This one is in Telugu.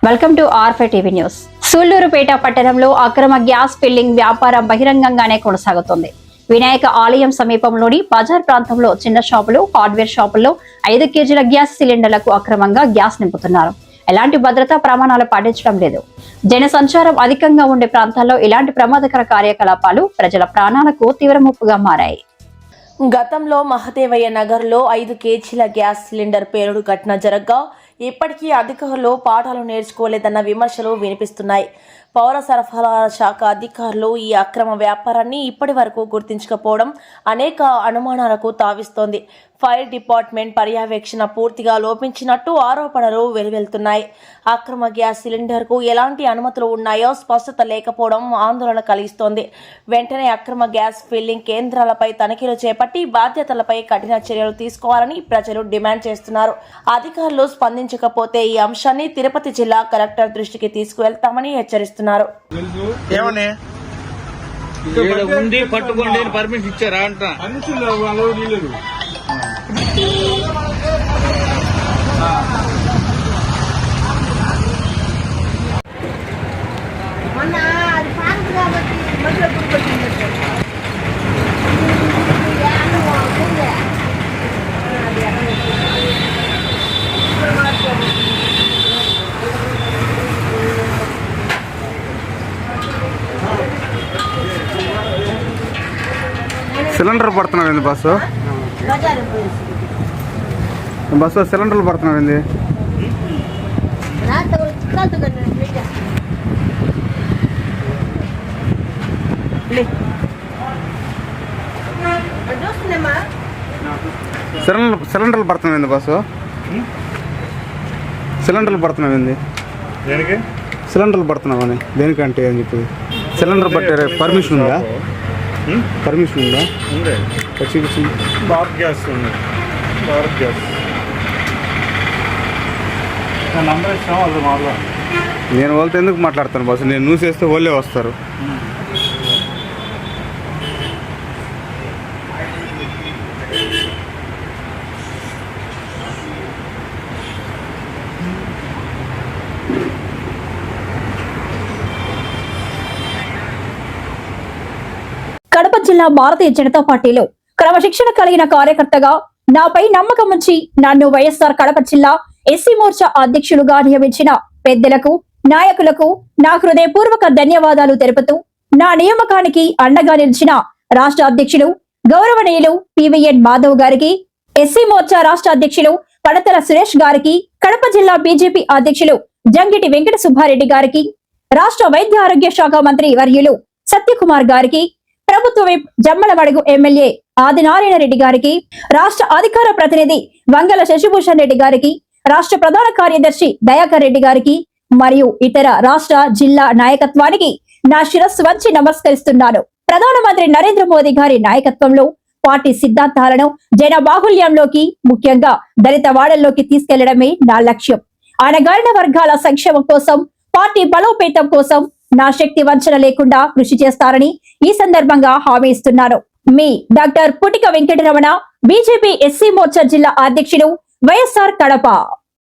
వెల్కమ్ టు ఆర్5 టీవీ న్యూస్. సూళ్లూరుపేట పట్టణంలో అక్రమ గ్యాస్ ఫిల్లింగ్ వ్యాపారం బహిరంగంగానే కొనసాగుతోంది. వినాయక ఆలయం సమీపంలోని బజార్ ప్రాంతంలో చిన్న షాపులు, హార్డ్వేర్ షాపుల్లో 5 కేజీల గ్యాస్ సిలిండర్లకు అక్రమంగా గ్యాస్ నింపుతున్నారు. ఎలాంటి భద్రతా ప్రమాణాలు పాటించడం లేదు. జన సంచారం అధికంగా ఉండే ప్రాంతాల్లో ఇలాంటి ప్రమాదకర కార్యకలాపాలు ప్రజల ప్రాణాలకు తీవ్ర ముప్పుగా మారాయి. గతంలో మహదేవయ్య నగర్లో 5 కేజీల గ్యాస్ సిలిండర్ పేలుడు ఘటన జరగ్గా ఇప్పటికీ అధికారులు పాఠాలు నేర్చుకోలేదన్న విమర్శలు వినిపిస్తున్నాయి. పౌర సరఫరాల శాఖ అధికారులు ఈ అక్రమ వ్యాపారాన్ని ఇప్పటి వరకు గుర్తించకపోవడం అనేక అనుమానాలకు తావిస్తోంది. ఫైర్ డిపార్ట్మెంట్ పర్యవేక్షణ పూర్తిగా లోపించినట్టు ఆరోపణలు వెలువెళ్తున్నాయి. అక్రమ గ్యాస్ సిలిండర్కు ఎలాంటి అనుమతులు ఉన్నాయో స్పష్టత లేకపోవడం ఆందోళన కలిగిస్తోంది. వెంటనే అక్రమ గ్యాస్ ఫిల్లింగ్ కేంద్రాలపై తనిఖీలు చేపట్టి బాధ్యతలపై కఠిన చర్యలు తీసుకోవాలని ప్రజలు డిమాండ్ చేస్తున్నారు. అధికారులు స్పందించకపోతే ఈ అంశాన్ని తిరుపతి జిల్లా కలెక్టర్ దృష్టికి తీసుకువెళ్తామని హెచ్చరిస్తున్నారు. పర్మిషన్ ఇచ్చారా అంట సిలిండర్ పడుతున్నావు బస్సు బస్సు సిలిండర్లు పడుతున్నావు ఏంది? సిలిండర్లు పడుతున్నావు ఏంది బస్సు? సిలిండర్లు పడుతున్నావు ఏంది? దేనికి సిలిండర్లు పడుతున్నావని దేనికంటే అని చెప్పి సిలిండర్ పట్టే పర్మిషన్ ఉందా? పర్మిషన్ ఉందా? భారత్ గ్యాస్ ఉంది. భారత్ గ్యాస్ నంబర్ ఇస్తాం వాళ్ళు మామూలుగా. నేను వాళ్ళతో ఎందుకు మాట్లాడతాను బస్సు? నేను న్యూస్ వేస్తే వాళ్ళే వస్తారు. కడప జిల్లా భారతీయ జనతా పార్టీలో క్రమశిక్షణ కలిగిన కార్యకర్తగా నాపై నమ్మకం ఉంచి నన్ను వైఎస్ఆర్ కడప జిల్లా ఎస్సీ మోర్చా అధ్యక్షులుగా నియమించిన పెద్దలకు, నాయకులకు నా హృదయపూర్వక ధన్యవాదాలు తెలుపుతూ నా నియామకానికి అండగా నిలిచిన రాష్ట్ర అధ్యక్షులు గౌరవనీయులు పివిఎన్ మాధవ్ గారికి, ఎస్సీ మోర్చా రాష్ట్ర అధ్యక్షులు పడతల సురేష్ గారికి, కడప జిల్లా బీజేపీ అధ్యక్షులు జంగిటి వెంకట సుబ్బారెడ్డి గారికి, రాష్ట్ర వైద్య ఆరోగ్య శాఖ మంత్రి వర్యులు సత్యకుమార్ గారికి, ప్రభుత్వ విప్ జమ్మలమడుగు ఎమ్మెల్యే ఆదినారాయణ రెడ్డి గారికి, రాష్ట్ర అధికార ప్రతినిధి వంగల శశిభూషణ్ రెడ్డి గారికి, రాష్ట్ర ప్రధాన కార్యదర్శి దయాకర్ రెడ్డి గారికి మరియు ఇతర రాష్ట్ర జిల్లా నాయకత్వానికి నా శిరస్సు వంచి నమస్కరిస్తున్నాను. ప్రధానమంత్రి నరేంద్ర మోదీ గారి నాయకత్వంలో పార్టీ సిద్ధాంతాలను జన బాహుళ్యంలోకి, ముఖ్యంగా దళిత వాడల్లోకి తీసుకెళ్లడమే నా లక్ష్యం. అణగారిన వర్గాల సంక్షేమం కోసం, పార్టీ బలోపేతం కోసం నా శక్తి వంచన లేకుండా కృషి చేస్తారని ఈ సందర్భంగా హామీ ఇస్తున్నాను. మీ doctor Putika Venkataramana, BJP SC Morcha జిల్లా అధ్యక్షుడు, వైఎస్ఆర్ కడప.